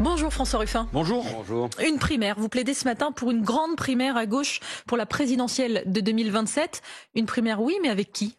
Bonjour François Ruffin. Bonjour. Bonjour. Une primaire. Vous plaidez ce matin pour une grande primaire à gauche pour la présidentielle de 2027. Une primaire, oui, mais avec qui?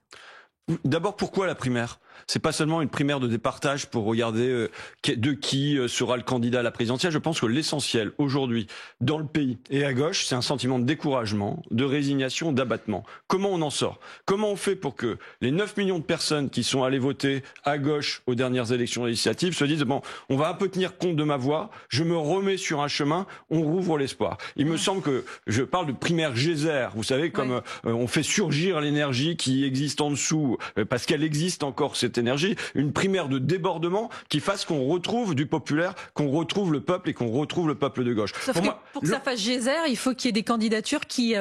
D'abord, pourquoi la primaire? C'est pas seulement une primaire de départage pour regarder de qui sera le candidat à la présidentielle. Je pense que l'essentiel aujourd'hui dans le pays et à gauche, c'est un sentiment de découragement, de résignation, d'abattement. Comment on en sort? Comment on fait pour que les 9 millions de personnes qui sont allées voter à gauche aux dernières élections législatives se disent bon, on va un peu tenir compte de ma voix, je me remets sur un chemin, on rouvre l'espoir. Il me semble que je parle de primaire geyser, vous savez, comme on fait surgir l'énergie qui existe en dessous, parce qu'elle existe encore cette énergie, une primaire de débordement qui fasse qu'on retrouve du populaire, qu'on retrouve le peuple et qu'on retrouve le peuple de gauche. Sauf pour que ça fasse geyser, il faut qu'il y ait des candidatures qui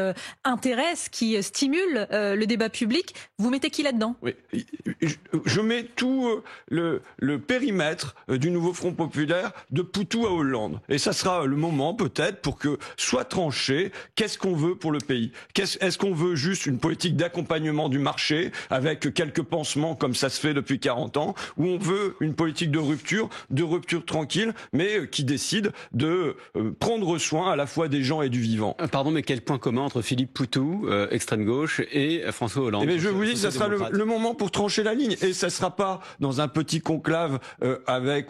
intéressent, qui stimulent le débat public. Vous mettez qui là-dedans? Oui, je mets tout le périmètre du nouveau Front populaire de Poutou à Hollande. Et ça sera le moment peut-être pour que soit tranché qu'est-ce qu'on veut pour le pays. Est-ce qu'on veut juste une politique d'accompagnement du marché avec quelques pansements comme ça se fait depuis 40 ans, ou on veut une politique de rupture tranquille, mais qui décide de prendre soin à la fois des gens et du vivant. Pardon, mais quel point commun entre Philippe Poutou, extrême gauche, et François Hollande? Mais je vous dis, ça sera le moment pour trancher la ligne, et ça sera pas dans un petit conclave avec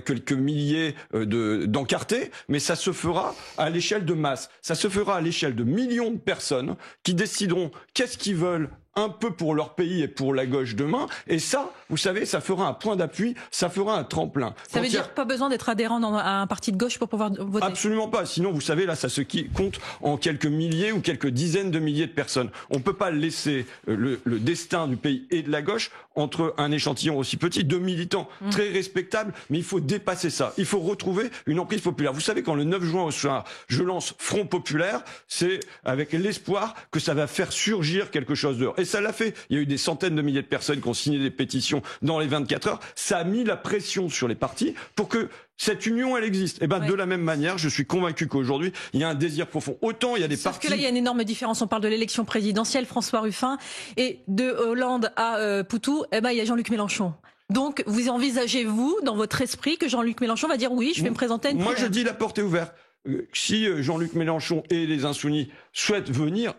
quelques milliers d'encartés, mais ça se fera à l'échelle de masse. Ça se fera à l'échelle de millions de personnes qui décideront qu'est-ce qu'ils veulent un peu pour leur pays et pour la gauche demain. Et ça, vous savez, ça fera un point d'appui, ça fera un tremplin. Ça veut dire pas besoin d'être adhérent à un parti de gauche pour pouvoir voter? Absolument pas. Sinon, vous savez, là, ça se compte en quelques milliers ou quelques dizaines de milliers de personnes. On peut pas laisser le destin du pays et de la gauche entre un échantillon aussi petit, de militants très respectables, mais il faut dépasser ça. Il faut retrouver une emprise populaire. Vous savez, quand le 9 juin au soir, je lance Front populaire, c'est avec l'espoir que ça va faire surgir quelque chose dehors. Et ça l'a fait. Il y a eu des centaines de milliers de personnes qui ont signé des pétitions dans les 24 heures. Ça a mis la pression sur les partis pour que cette union, elle existe. Et de la même manière, je suis convaincu qu'aujourd'hui, il y a un désir profond. Autant il y a des partis... Sauf que là, il y a une énorme différence. On parle de l'élection présidentielle, François Ruffin, et de Hollande à Poutou, il y a Jean-Luc Mélenchon. Donc, vous envisagez, vous, dans votre esprit, que Jean-Luc Mélenchon va dire oui, je vais me présenter à une primaire? Moi, je dis la porte est ouverte. Si Jean-Luc Mélenchon et les Insoumis souhaitent venir,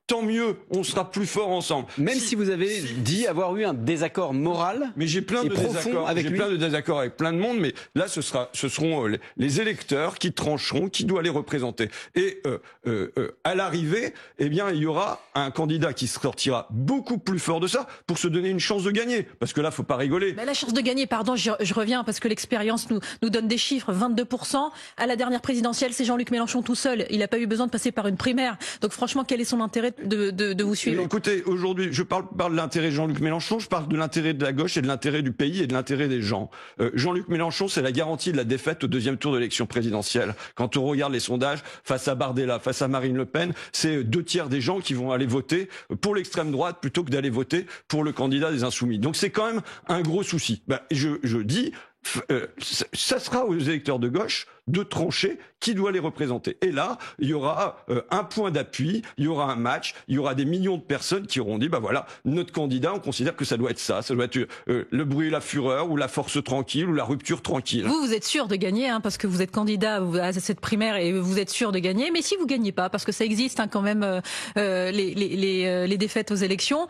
tant mieux, on sera plus fort ensemble. Même si vous avez dit avoir eu un désaccord moral, mais j'ai plein de désaccords avec plein de désaccords avec plein de monde, mais là ce seront les électeurs qui trancheront qui doit les représenter. Et à l'arrivée, il y aura un candidat qui sortira beaucoup plus fort de ça pour se donner une chance de gagner. Parce que là, faut pas rigoler. Mais la chance de gagner, pardon, je reviens parce que l'expérience nous donne des chiffres. 22%. À la dernière présidentielle, c'est Jean-Luc Mélenchon tout seul. Il n'a pas eu besoin de passer par une primaire. Donc franchement, quel est son intérêt de vous suivre? Écoutez, aujourd'hui, je parle de l'intérêt de Jean-Luc Mélenchon, je parle de l'intérêt de la gauche et de l'intérêt du pays et de l'intérêt des gens. Jean-Luc Mélenchon, c'est la garantie de la défaite au deuxième tour de l'élection présidentielle. Quand on regarde les sondages, face à Bardella, face à Marine Le Pen, c'est 2/3 des gens qui vont aller voter pour l'extrême droite plutôt que d'aller voter pour le candidat des Insoumis. Donc c'est quand même un gros souci. Je dis, ça sera aux électeurs de gauche de trancher qui doit les représenter. Et là, il y aura un point d'appui, il y aura un match, il y aura des millions de personnes qui auront dit, voilà, notre candidat, on considère que ça doit être ça doit être le bruit et la fureur, ou la force tranquille, ou la rupture tranquille. Vous êtes sûr de gagner, parce que vous êtes candidat à cette primaire et vous êtes sûr de gagner, mais si vous gagnez pas, parce que ça existe quand même, les défaites aux élections,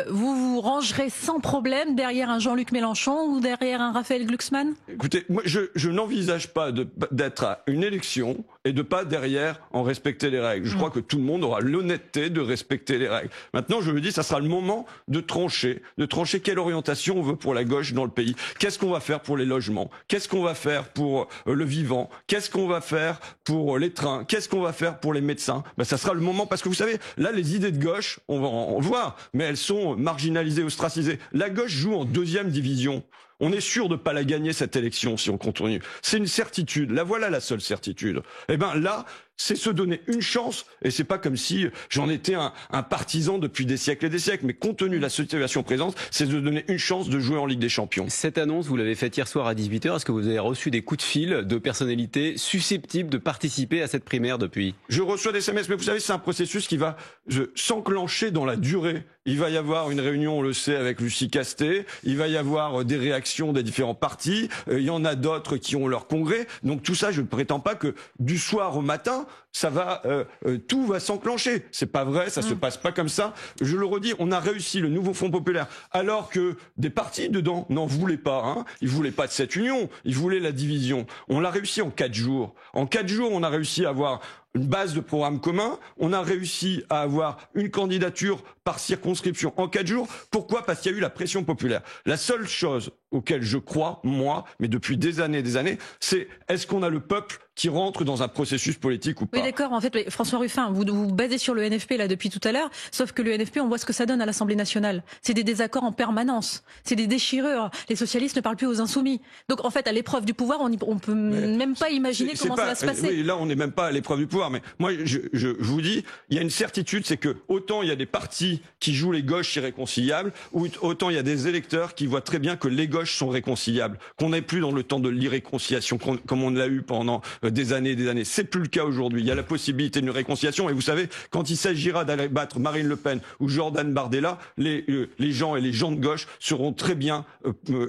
vous vous rangerez sans problème derrière un Jean-Luc Mélenchon ou derrière un Raphaël Glucksmann? Écoutez, moi je n'envisage pas d'être à une élection et de pas derrière en respecter les règles. Je crois que tout le monde aura l'honnêteté de respecter les règles. Maintenant, je me dis, ça sera le moment de trancher quelle orientation on veut pour la gauche dans le pays. Qu'est-ce qu'on va faire pour les logements? Qu'est-ce qu'on va faire pour le vivant? Qu'est-ce qu'on va faire pour les trains? Qu'est-ce qu'on va faire pour les médecins? Ça sera le moment, parce que vous savez, là, les idées de gauche, on va en voir, mais elles sont marginalisées, ostracisées. La gauche joue en deuxième division. On est sûr de pas la gagner cette élection si on continue. C'est une certitude. Là, voilà la seule certitude. Là, c'est se donner une chance, et c'est pas comme si j'en étais un partisan depuis des siècles et des siècles, mais compte tenu de la situation présente, c'est de donner une chance de jouer en Ligue des Champions. Cette annonce, vous l'avez faite hier soir à 18h, est-ce que vous avez reçu des coups de fil de personnalités susceptibles de participer à cette primaire depuis? Je reçois des SMS, mais vous savez, c'est un processus qui va s'enclencher dans la durée. Il va y avoir une réunion, on le sait, avec Lucie Castet, il va y avoir des réactions des différents partis, il y en a d'autres qui ont leur congrès, donc tout ça, je ne prétends pas que du soir au matin, ça va, tout va s'enclencher. C'est pas vrai, ça se passe pas comme ça. Je le redis, on a réussi le nouveau Front populaire, alors que des partis dedans n'en voulaient pas. Hein. Ils voulaient pas de cette union, ils voulaient la division. On l'a réussi en 4 jours. En 4 jours, on a réussi à avoir une base de programme commun, on a réussi à avoir une candidature par circonscription en 4 jours. Pourquoi? Parce qu'il y a eu la pression populaire. La seule chose auquel je crois, moi, mais depuis des années, c'est est-ce qu'on a le peuple qui rentre dans un processus politique ou pas? Oui, d'accord. En fait, François Ruffin, vous vous basez sur le NFP là depuis tout à l'heure, sauf que le NFP, on voit ce que ça donne à l'Assemblée nationale. C'est des désaccords en permanence, c'est des déchirures. Les socialistes ne parlent plus aux insoumis. Donc, en fait, à l'épreuve du pouvoir, on peut même pas imaginer comment ça va se passer. Oui, là, on n'est même pas à l'épreuve du pouvoir. Mais moi, je vous dis, il y a une certitude, c'est que autant il y a des partis qui jouent les gauches irréconciliables, ou autant il y a des électeurs qui voient très bien que les gauches sont réconciliables, qu'on n'est plus dans le temps de l'irréconciliation comme on l'a eu pendant des années et des années. C'est plus le cas aujourd'hui. Il y a la possibilité d'une réconciliation. Et vous savez, quand il s'agira d'aller battre Marine Le Pen ou Jordan Bardella, les gens et les gens de gauche sauront très bien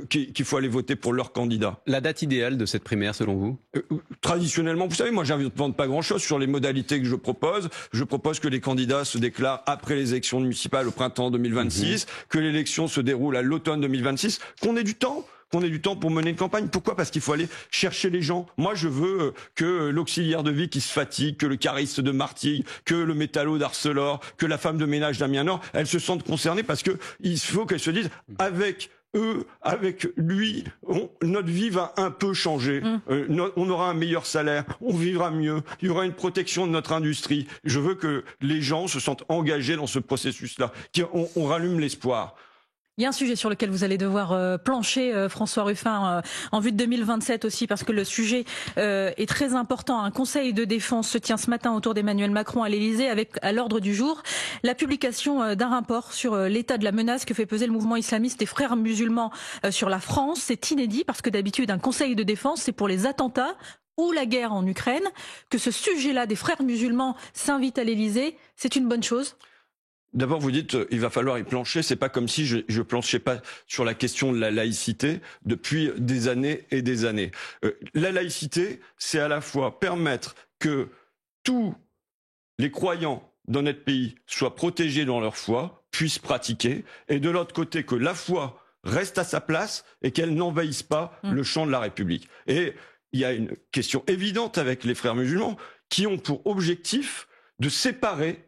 qu'il faut aller voter pour leur candidat. La date idéale de cette primaire, selon vous? Traditionnellement, vous savez, moi, j'invente pas grand-chose sur les modalités que je propose. Je propose que les candidats se déclarent après les élections municipales au printemps 2026, que l'élection se déroule à l'automne 2026, qu'on ait du temps pour mener une campagne. Pourquoi? Parce qu'il faut aller chercher les gens. Moi, je veux que l'auxiliaire de vie qui se fatigue, que le cariste de Martigues, que le métallo d'Arcelor, que la femme de ménage d'Amiens Nord, elles se sentent concernées parce que il faut qu'elles se disent avec eux, avec lui, notre vie va un peu changer. On aura un meilleur salaire, on vivra mieux, il y aura une protection de notre industrie. Je veux que les gens se sentent engagés dans ce processus-là, qu'on rallume l'espoir. Il y a un sujet sur lequel vous allez devoir plancher, François Ruffin, en vue de 2027 aussi, parce que le sujet est très important. Un conseil de défense se tient ce matin autour d'Emmanuel Macron à l'Élysée, avec à l'ordre du jour la publication d'un rapport sur l'état de la menace que fait peser le mouvement islamiste des frères musulmans sur la France. C'est inédit parce que d'habitude, un conseil de défense, c'est pour les attentats ou la guerre en Ukraine. Que ce sujet-là des frères musulmans s'invite à l'Élysée, c'est une bonne chose? D'abord, vous dites il va falloir y plancher. C'est pas comme si je planchais pas sur la question de la laïcité depuis des années et des années. La laïcité, c'est à la fois permettre que tous les croyants dans notre pays soient protégés dans leur foi, puissent pratiquer, et de l'autre côté que la foi reste à sa place et qu'elle n'envahisse pas le champ de la République. Et il y a une question évidente avec les frères musulmans qui ont pour objectif de séparer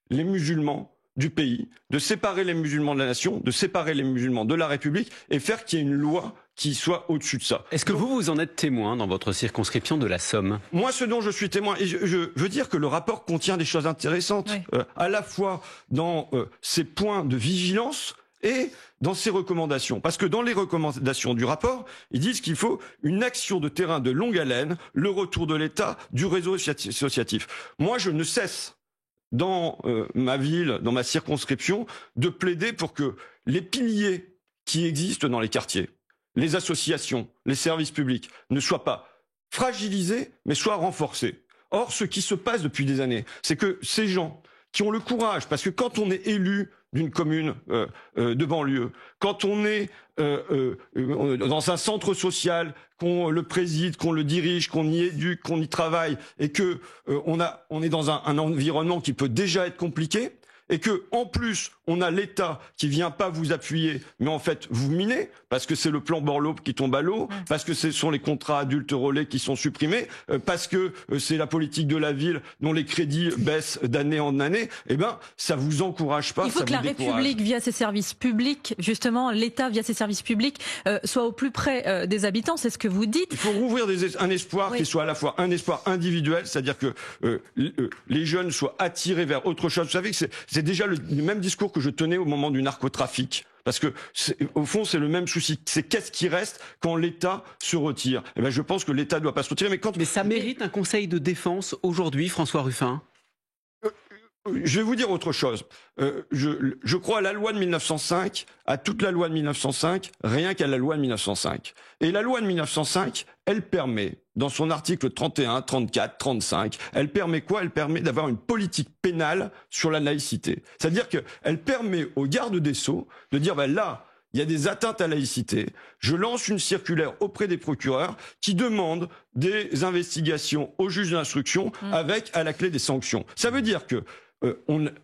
les musulmans du pays, de séparer les musulmans de la nation, de séparer les musulmans de la République et faire qu'il y ait une loi qui soit au-dessus de ça. Est-ce que vous en êtes témoin dans votre circonscription de la Somme? Moi, ce dont je suis témoin, et je veux dire que le rapport contient des choses intéressantes, à la fois dans ses points de vigilance et dans ses recommandations. Parce que dans les recommandations du rapport, ils disent qu'il faut une action de terrain de longue haleine, le retour de l'État, du réseau associatif. Moi, je ne cesse dans ma ville, dans ma circonscription, de plaider pour que les piliers qui existent dans les quartiers, les associations, les services publics, ne soient pas fragilisés, mais soient renforcés. Or, ce qui se passe depuis des années, c'est que ces gens qui ont le courage, parce que quand on est élu d'une commune de banlieue, quand on est dans un centre social, qu'on le préside, qu'on le dirige, qu'on y éduque, qu'on y travaille, et que on est dans un environnement qui peut déjà être compliqué, et que en plus on a l'État qui vient pas vous appuyer, mais en fait vous minez, parce que c'est le plan Borloo qui tombe à l'eau, parce que ce sont les contrats adultes relais qui sont supprimés, parce que c'est la politique de la ville dont les crédits baissent d'année en année. Eh ben, ça vous encourage pas. Il faut que la République, via ses services publics, justement, l'État via ses services publics, soit au plus près des habitants. C'est ce que vous dites. Il faut rouvrir un espoir qui soit à la fois un espoir individuel, c'est-à-dire que les jeunes soient attirés vers autre chose. Vous savez que c'est c'est déjà le même discours que je tenais au moment du narcotrafic. Parce que, au fond, c'est le même souci. C'est qu'est-ce qui reste quand l'État se retire. Eh ben, je pense que l'État ne doit pas se retirer. Mais ça mérite un conseil de défense aujourd'hui, François Ruffin? Je vais vous dire autre chose. Je crois à la loi de 1905, à toute la loi de 1905, rien qu'à la loi de 1905. Et la loi de 1905, elle permet, dans son article 31, 34, 35, elle permet quoi? Elle permet d'avoir une politique pénale sur la laïcité. C'est-à-dire qu'elle permet au garde des Sceaux de dire, ben là, il y a des atteintes à la laïcité. Je lance une circulaire auprès des procureurs qui demande des investigations aux juges d'instruction avec à la clé des sanctions. Ça veut dire que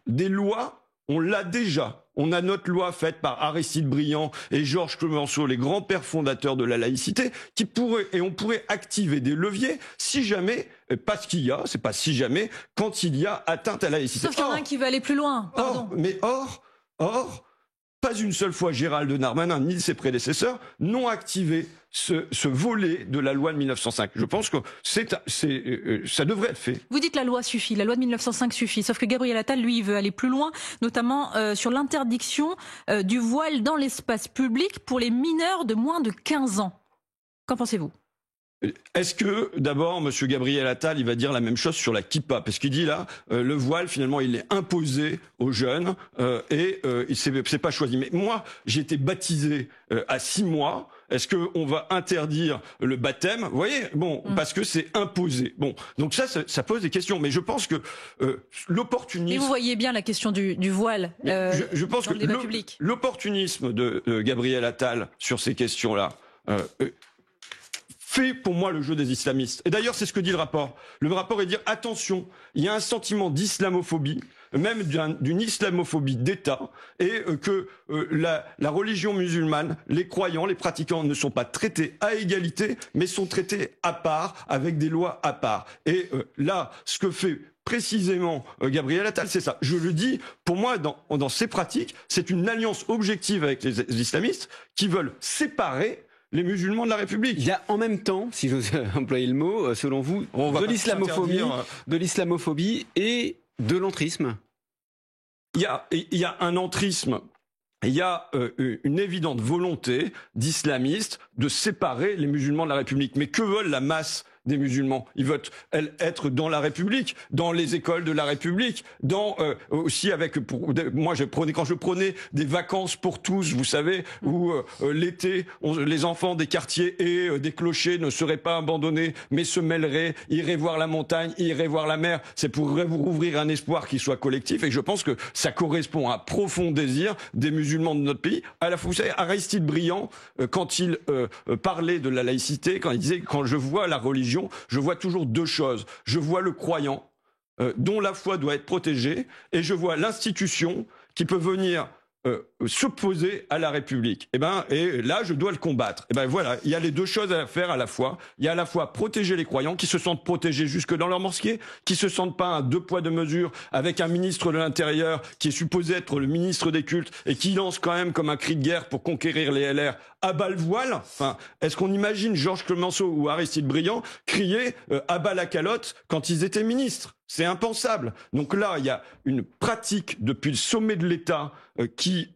des lois, on l'a déjà. On a notre loi faite par Aristide Briand et Georges Clemenceau, les grands pères fondateurs de la laïcité, on pourrait activer des leviers si jamais, pas si jamais, quand il y a atteinte à la laïcité. Sauf qu'il y en a un qui veut aller plus loin, pardon. Or, pas une seule fois Gérald Darmanin ni ses prédécesseurs n'ont activé ce volet de la loi de 1905. Je pense que ça devrait être fait. Vous dites la loi suffit, la loi de 1905 suffit, sauf que Gabriel Attal, lui, il veut aller plus loin, notamment sur l'interdiction du voile dans l'espace public pour les mineurs de moins de 15 ans. Qu'en pensez-vous ? Est-ce que, d'abord, M. Gabriel Attal, il va dire la même chose sur la kippa? Parce qu'il dit là, le voile, finalement, il est imposé aux jeunes c'est pas choisi. Mais moi, j'ai été baptisé à 6 mois. Est-ce qu'on va interdire le baptême? Vous voyez, parce que c'est imposé. Bon, donc ça pose des questions. Mais je pense que l'opportunisme... Et vous voyez bien la question du voile je pense dans le débat public. L'opportunisme de Gabriel Attal sur ces questions-là... fait pour moi le jeu des islamistes. Et d'ailleurs, c'est ce que dit le rapport. Le rapport est de dire, attention, il y a un sentiment d'islamophobie, même d'une islamophobie d'État, et que la religion musulmane, les croyants, les pratiquants ne sont pas traités à égalité, mais sont traités à part, avec des lois à part. Et là, ce que fait précisément Gabriel Attal, c'est ça. Je le dis, pour moi, dans ces pratiques, c'est une alliance objective avec les islamistes qui veulent séparer les musulmans de la République. Il y a en même temps, si j'ose employer le mot, selon vous, de l'islamophobie et de l'entrisme. Il y a un entrisme. Il y a une évidente volonté d'islamistes de séparer les musulmans de la République. Mais que veulent la masse des musulmans? Ils veulent être dans la République, dans les écoles de la République, aussi quand je prenais des vacances pour tous, vous savez, où l'été, les enfants des quartiers et des clochers ne seraient pas abandonnés, mais se mêleraient, iraient voir la montagne, iraient voir la mer. C'est pour rouvrir un espoir qui soit collectif, et je pense que ça correspond à un profond désir des musulmans de notre pays. À la fois, vous savez, Aristide Briand, quand il parlait de la laïcité, quand il disait, quand je vois la religion, je vois toujours deux choses. Je vois le croyant, dont la foi doit être protégée, et je vois l'institution qui peut venir s'opposer à la République. Et là, je dois le combattre. Et voilà, il y a les deux choses à faire à la fois. Il y a à la fois protéger les croyants qui se sentent protégés jusque dans leur mosquée, qui se sentent pas un deux poids deux mesures avec un ministre de l'Intérieur qui est supposé être le ministre des cultes et qui lance quand même comme un cri de guerre pour conquérir les LR à bas le voile. Enfin, est-ce qu'on imagine Georges Clemenceau ou Aristide Briand crier à bas la calotte quand ils étaient ministres? C'est impensable. Donc là, il y a une pratique depuis le sommet de l'État qui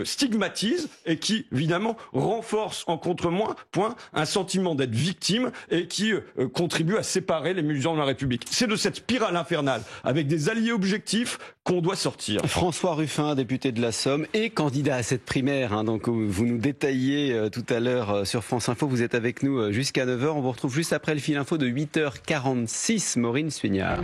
stigmatise et qui, évidemment, renforce en contrepoint un sentiment d'être victime et qui contribue à séparer les musulmans de la République. C'est de cette spirale infernale, avec des alliés objectifs, qu'on doit sortir. François Ruffin, député de la Somme et candidat à cette primaire, donc vous nous détaillez tout à l'heure sur France Info. Vous êtes avec nous jusqu'à 9h. On vous retrouve juste après le fil info de 8h46. Maureen Suignard.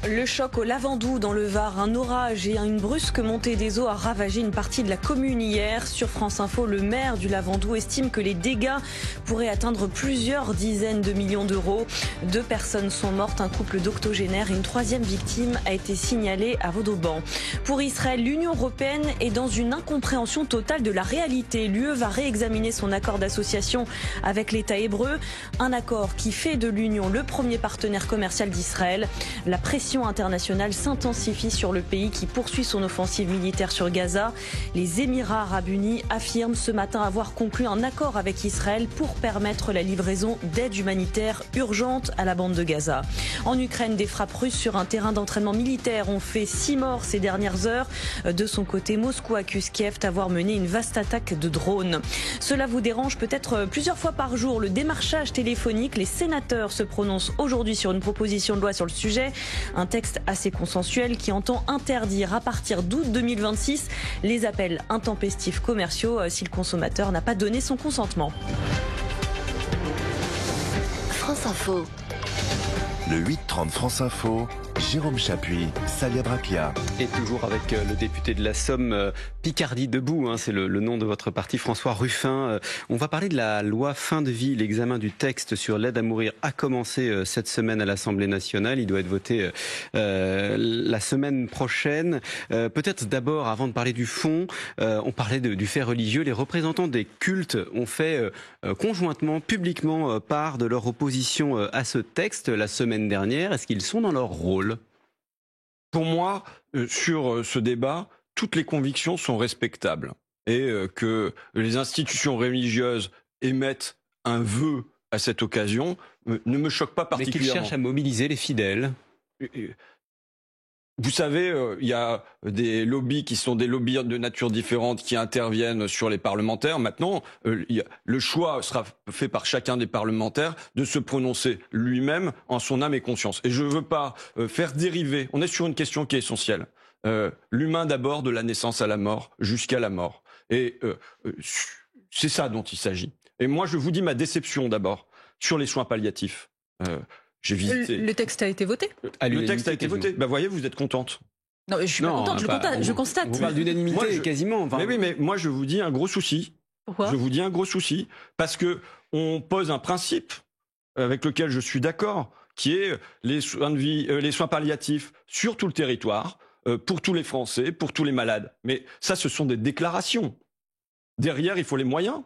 Le choc au Lavandou dans le Var, un orage et une brusque montée des eaux a ravagé une partie de la commune hier. Sur France Info, le maire du Lavandou estime que les dégâts pourraient atteindre plusieurs dizaines de millions d'euros. 2 personnes sont mortes, un couple d'octogénaires et une 3e victime a été signalée à Vaudoban. Pour Israël, l'Union européenne est dans une incompréhension totale de la réalité. L'UE va réexaminer son accord d'association avec l'État hébreu, un accord qui fait de l'Union le premier partenaire commercial d'Israël. La pression pression internationale s'intensifie sur le pays qui poursuit son offensive militaire sur Gaza. Les Émirats arabes unis affirment ce matin avoir conclu un accord avec Israël pour permettre la livraison d'aide humanitaire urgente à la bande de Gaza. En Ukraine, des frappes russes sur un terrain d'entraînement militaire ont fait 6 morts ces dernières heures. De son côté, Moscou accuse Kiev d'avoir mené une vaste attaque de drones. Cela vous dérange peut-être plusieurs fois par jour, le démarchage téléphonique. Les sénateurs se prononcent aujourd'hui sur une proposition de loi sur le sujet. Un texte assez consensuel qui entend interdire à partir d'août 2026 les appels intempestifs commerciaux si le consommateur n'a pas donné son consentement. France Info. Le 8-30 France Info, Jérôme Chapuis, Salia Drapia. Et toujours avec le député de la Somme, Picardie Debout, c'est le nom de votre parti, François Ruffin. On va parler de la loi fin de vie. L'examen du texte sur l'aide à mourir a commencé cette semaine à l'Assemblée nationale. Il doit être voté la semaine prochaine. Peut-être d'abord, avant de parler du fond, on parlait du fait religieux. Les représentants des cultes ont fait conjointement, publiquement, part de leur opposition à ce texte la semaine dernière. Est-ce qu'ils sont dans leur rôle ? Pour moi, sur ce débat, toutes les convictions sont respectables. Et que les institutions religieuses émettent un vœu à cette occasion ne me choque pas particulièrement. Mais qu'ils cherchent à mobiliser les fidèles. Vous savez, il y a des lobbies qui sont des lobbies de nature différente qui interviennent sur les parlementaires. Maintenant, le choix sera fait par chacun des parlementaires de se prononcer lui-même en son âme et conscience. Et je ne veux pas faire dériver. On est sur une question qui est essentielle. L'humain d'abord, de la naissance à la mort, jusqu'à la mort. Et c'est ça dont il s'agit. Et moi, je vous dis ma déception d'abord sur les soins palliatifs. J'ai visité. Le texte a été voté. Le texte a été voté. Bah, voyez, vous êtes contente. Non, je suis pas contente, je constate. On parle d'unanimité quasiment. Mais oui, mais moi je vous dis un gros souci. Pourquoi ? Je vous dis un gros souci parce que on pose un principe avec lequel je suis d'accord, qui est les soins de vie, les soins palliatifs sur tout le territoire, pour tous les Français, pour tous les malades. Mais ça, ce sont des déclarations. Derrière, il faut les moyens.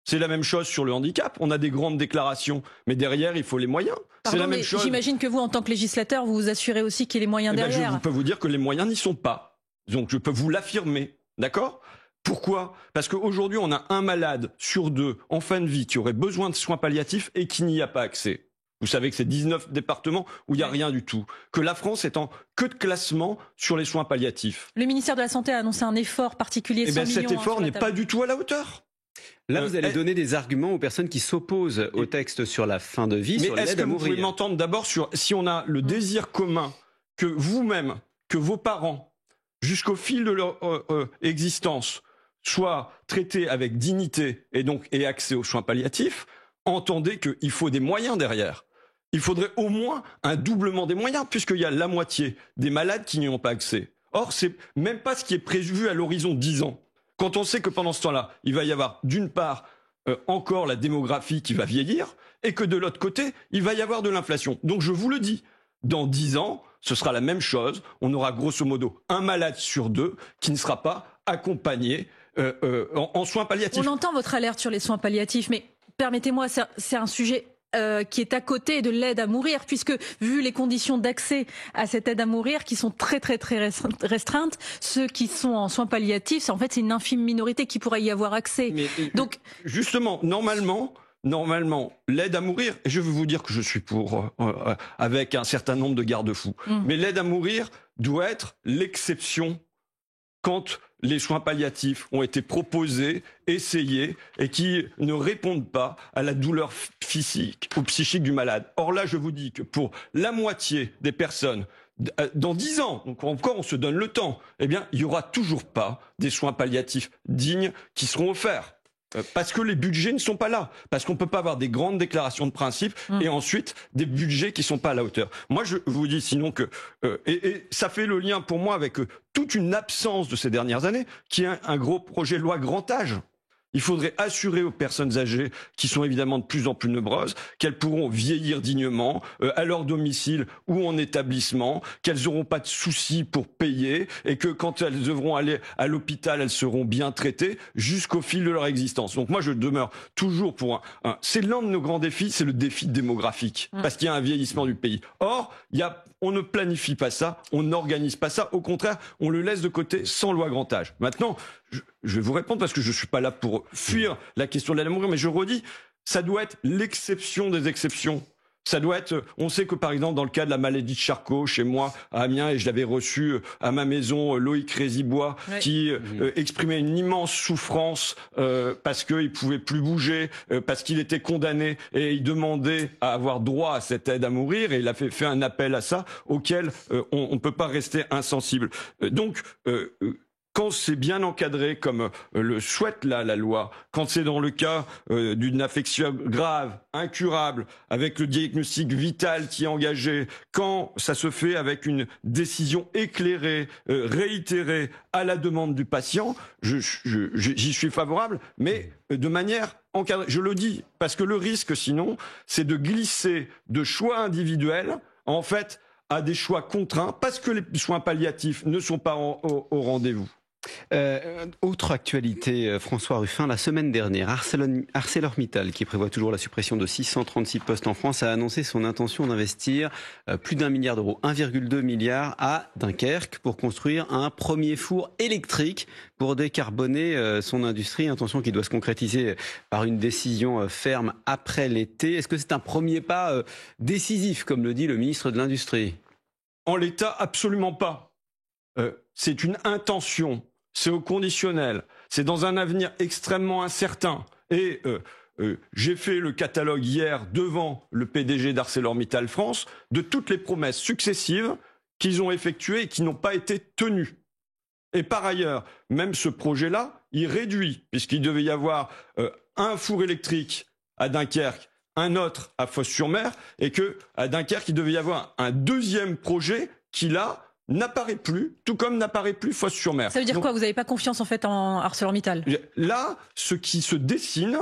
C'est la même chose sur le handicap. On a des grandes déclarations, mais derrière, il faut les moyens. Pardon, c'est la même chose. J'imagine que vous, en tant que législateur, vous vous assurez aussi qu'il y ait les moyens derrière. Je peux vous dire que les moyens n'y sont pas. Donc, je peux vous l'affirmer. D'accord ? Pourquoi ? Parce qu'aujourd'hui, on a un malade sur 2 en fin de vie qui aurait besoin de soins palliatifs et qui n'y a pas accès. Vous savez que c'est 19 départements où il n'y a rien du tout. Que la France est en queue de classement sur les soins palliatifs. Le ministère de la Santé a annoncé un effort particulier. 100 millions, cet effort n'est pas du tout à la hauteur. Là, vous allez donner des arguments aux personnes qui s'opposent au texte sur la fin de vie, sur l'aide à mourir. Mais est-ce que vous pouvez m'entendre d'abord sur si on a le désir commun que vous-même, que vos parents, jusqu'au fil de leur existence, soient traités avec dignité et accès aux soins palliatifs, entendez qu'il faut des moyens derrière. Il faudrait au moins un doublement des moyens, puisqu'il y a la moitié des malades qui n'y ont pas accès. Or, c'est même pas ce qui est prévu à l'horizon 10 ans. Quand on sait que pendant ce temps-là, il va y avoir d'une part encore la démographie qui va vieillir et que de l'autre côté, il va y avoir de l'inflation. Donc je vous le dis, dans 10 ans, ce sera la même chose. On aura grosso modo un malade sur 2 qui ne sera pas accompagné en soins palliatifs. On entend votre alerte sur les soins palliatifs, mais permettez-moi, c'est un sujet qui est à côté de l'aide à mourir, puisque vu les conditions d'accès à cette aide à mourir qui sont très très très restreintes, ceux qui sont en soins palliatifs, c'est une infime minorité qui pourrait y avoir accès. Mais, donc justement, normalement, l'aide à mourir, et je veux vous dire que je suis pour, avec un certain nombre de garde-fous, mais l'aide à mourir doit être l'exception quand les soins palliatifs ont été proposés, essayés, et qui ne répondent pas à la douleur physique ou psychique du malade. Or là, je vous dis que pour la moitié des personnes, dans 10 ans, donc encore on se donne le temps, eh bien, il n'y aura toujours pas des soins palliatifs dignes qui seront offerts. Parce que les budgets ne sont pas là. Parce qu'on ne peut pas avoir des grandes déclarations de principe et ensuite des budgets qui ne sont pas à la hauteur. Moi, je vous dis sinon que... et ça fait le lien pour moi avec toute une absence de ces dernières années, qui est un gros projet de loi grand âge. Il faudrait assurer aux personnes âgées, qui sont évidemment de plus en plus nombreuses, qu'elles pourront vieillir dignement à leur domicile ou en établissement, qu'elles n'auront pas de soucis pour payer et que quand elles devront aller à l'hôpital, elles seront bien traitées jusqu'au fil de leur existence. Donc moi, je demeure toujours pour c'est l'un de nos grands défis, c'est le défi démographique, parce qu'il y a un vieillissement du pays. Or, on ne planifie pas ça, on n'organise pas ça. Au contraire, on le laisse de côté sans loi grand âge. Maintenant, je vais vous répondre parce que je suis pas là pour fuir la question de la démographie, mais je redis, ça doit être l'exception des exceptions. Ça doit être, on sait que par exemple dans le cas de la maladie de Charcot, chez moi à Amiens, et je l'avais reçu à ma maison, Loïc Rézibois, qui exprimait une immense souffrance parce qu'il pouvait plus bouger, parce qu'il était condamné et il demandait à avoir droit à cette aide à mourir et il a fait un appel à ça auquel on ne peut pas rester insensible. Donc quand c'est bien encadré, comme le souhaite la loi, quand c'est dans le cas d'une affection grave, incurable, avec le diagnostic vital qui est engagé, quand ça se fait avec une décision éclairée, réitérée à la demande du patient, j'y suis favorable, mais de manière encadrée. Je le dis, parce que le risque sinon, c'est de glisser de choix individuels, en fait, à des choix contraints, parce que les soins palliatifs ne sont pas au rendez-vous. Autre actualité, François Ruffin, la semaine dernière, ArcelorMittal, qui prévoit toujours la suppression de 636 postes en France, a annoncé son intention d'investir plus d'1 milliard d'euros, 1,2 milliard à Dunkerque, pour construire un premier four électrique pour décarboner son industrie, intention qui doit se concrétiser par une décision ferme après l'été. Est-ce que c'est un premier pas décisif, comme le dit le ministre de l'Industrie ? En l'état, absolument pas. C'est une intention. C'est au conditionnel, c'est dans un avenir extrêmement incertain. Et j'ai fait le catalogue hier devant le PDG d'ArcelorMittal France de toutes les promesses successives qu'ils ont effectuées et qui n'ont pas été tenues. Et par ailleurs, même ce projet-là, il réduit, puisqu'il devait y avoir un four électrique à Dunkerque, un autre à Fos-sur-Mer, et qu'à Dunkerque, il devait y avoir un deuxième projet qui, là, n'apparaît plus, tout comme n'apparaît plus Fos-sur-Mer. Ça veut dire quoi ? Vous n'avez pas confiance en fait en ArcelorMittal ? Là, ce qui se dessine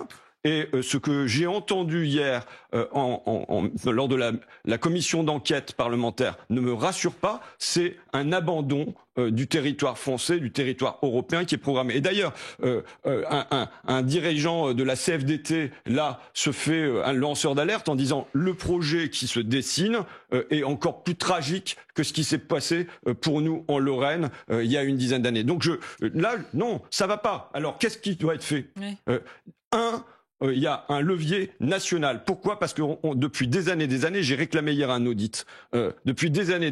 et ce que j'ai entendu hier lors de la commission d'enquête parlementaire ne me rassure pas, c'est un abandon du territoire français, du territoire européen qui est programmé. Et d'ailleurs, un dirigeant de la CFDT, là, se fait un lanceur d'alerte en disant le projet qui se dessine est encore plus tragique que ce qui s'est passé pour nous en Lorraine il y a une dizaine d'années. Donc là, non, ça va pas. Alors, qu'est-ce qui doit être fait ? Il y a un levier national. Pourquoi ? Parce que depuis des années, j'ai réclamé hier un audit. Depuis des années,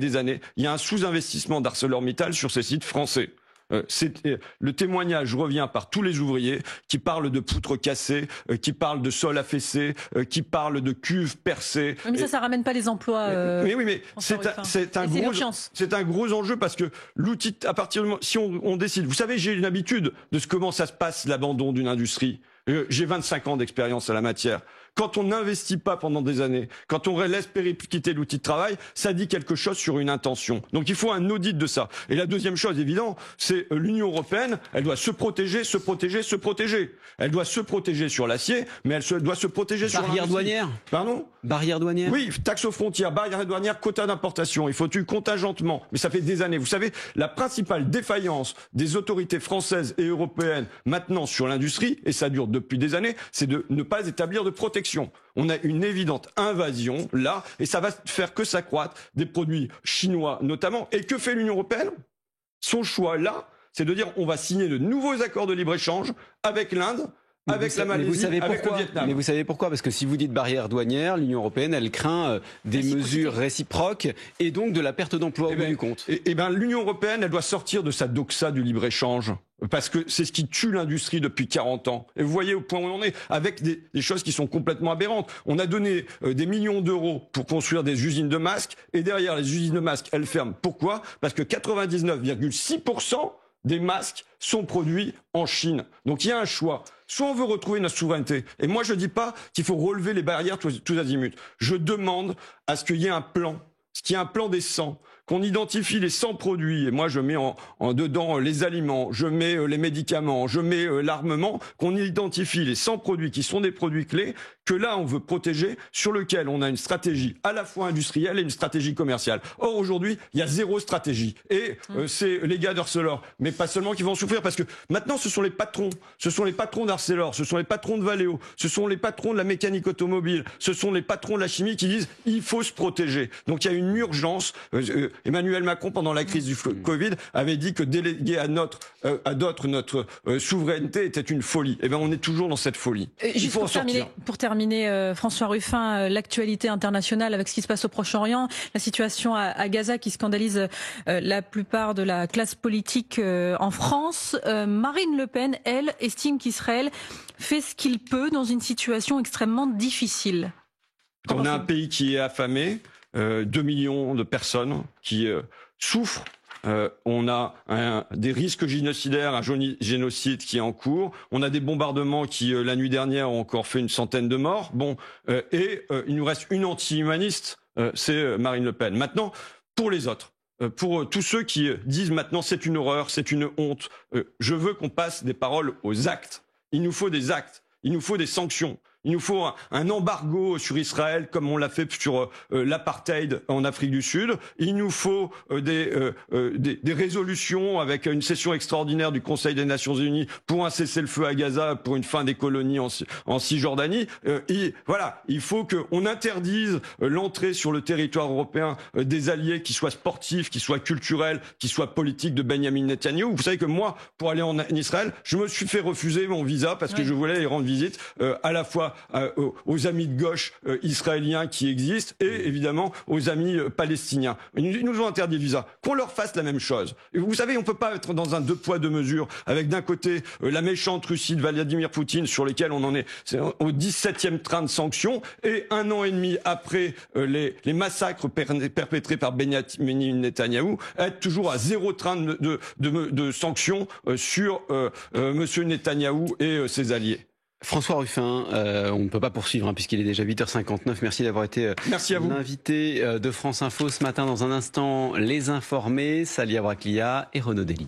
il y a un sous-investissement d'ArcelorMittal sur ces sites français. Le témoignage revient par tous les ouvriers qui parlent de poutres cassées, qui parlent de sols affaissés, qui parlent de cuves percées. Mais ça ramène pas les emplois. Mais c'est un gros enjeu parce que l'outil, à partir du moment, si on décide, vous savez, j'ai une habitude de comment ça se passe, l'abandon d'une industrie. J'ai 25 ans d'expérience à la matière. Quand on n'investit pas pendant des années, quand on laisse quitter l'outil de travail, ça dit quelque chose sur une intention. Donc il faut un audit de ça. Et la deuxième chose, évidemment, c'est l'Union européenne, elle doit se protéger. Elle doit se protéger sur l'acier, mais elle doit se protéger sur l'industrie. Barrière douanière ? Pardon ? Barrière douanière ? Oui, taxe aux frontières, barrière douanière, quota d'importation. Il faut du contingentement. Mais ça fait des années. Vous savez, la principale défaillance des autorités françaises et européennes maintenant sur l'industrie, et ça dure depuis des années, c'est de ne pas établir de protection. On a une évidente invasion là, et ça va faire que s'accroître des produits chinois notamment. Et que fait l'Union européenne ? Son choix là, c'est de dire on va signer de nouveaux accords de libre-échange avec l'Inde, avec la Malaisie, avec le Vietnam. Mais vous savez pourquoi ? Parce que si vous dites barrière douanière, l'Union européenne, elle craint des mesures réciproques et donc de la perte d'emploi au bout du compte. L'Union européenne, elle doit sortir de sa doxa du libre-échange. Parce que c'est ce qui tue l'industrie depuis 40 ans. Et vous voyez au point où on est, avec des choses qui sont complètement aberrantes. On a donné des millions d'euros pour construire des usines de masques, et derrière les usines de masques, elles ferment. Pourquoi ? Parce que 99,6% des masques sont produits en Chine. Donc il y a un choix. Soit on veut retrouver notre souveraineté. Et moi je dis pas qu'il faut relever les barrières tous azimuts. Je demande à ce qu'il y ait un plan, qu'il y ait un plan décent, qu'on identifie les 100 produits, et moi je mets en dedans les aliments, je mets les médicaments, je mets l'armement, qu'on identifie les 100 produits qui sont des produits clés, que là on veut protéger, sur lequel on a une stratégie à la fois industrielle et une stratégie commerciale. Or aujourd'hui, il y a zéro stratégie. Et c'est les gars d'Arcelor, mais pas seulement, qui vont souffrir, parce que maintenant ce sont les patrons d'Arcelor, ce sont les patrons de Valeo, ce sont les patrons de la mécanique automobile, ce sont les patrons de la chimie qui disent il faut se protéger. Donc il y a une urgence. Emmanuel Macron, pendant la crise du Covid, avait dit que déléguer à d'autres notre souveraineté était une folie. Et bien on est toujours dans cette folie. Il faut en sortir. Pour terminer, François Ruffin, l'actualité internationale avec ce qui se passe au Proche-Orient, la situation à Gaza qui scandalise la plupart de la classe politique en France. Marine Le Pen, elle, estime qu'Israël fait ce qu'il peut dans une situation extrêmement difficile. On a un pays qui est affamé, 2 millions de personnes qui souffrent. On a des risques génocidaires, un génocide qui est en cours. On a des bombardements qui, la nuit dernière, ont encore fait une centaine de morts. Il nous reste une anti-humaniste, c'est Marine Le Pen. Maintenant, pour les autres, pour tous ceux qui disent maintenant c'est une horreur, c'est une honte, je veux qu'on passe des paroles aux actes. Il nous faut des actes, il nous faut des sanctions. Il nous faut un embargo sur Israël, comme on l'a fait sur l'apartheid en Afrique du Sud. Il nous faut des résolutions avec une session extraordinaire du Conseil des Nations Unies pour un cessez-le-feu à Gaza, pour une fin des colonies en Cisjordanie. Voilà, il faut qu'on interdise l'entrée sur le territoire européen des alliés qui soient sportifs, qui soient culturels, qui soient politiques de Benjamin Netanyahou. Vous savez que moi, pour aller en Israël, je me suis fait refuser mon visa parce que je voulais y rendre visite à la fois aux amis de gauche israéliens qui existent et évidemment aux amis palestiniens. Ils nous ont interdit le visa. Qu'on leur fasse la même chose. Et vous savez, on ne peut pas être dans un deux poids deux mesures avec d'un côté la méchante Russie de Vladimir Poutine sur lesquels on en est au 17e train de sanctions et un an et demi après les massacres perpétrés par Benjamin Netanyahou, être toujours à zéro train de sanctions sur monsieur Netanyahou et ses alliés. François Ruffin, on ne peut pas poursuivre puisqu'il est déjà 8h59. Merci d'avoir été l'invité de France Info ce matin. Dans un instant, les informés, Salia Braclia et Renaud Dely.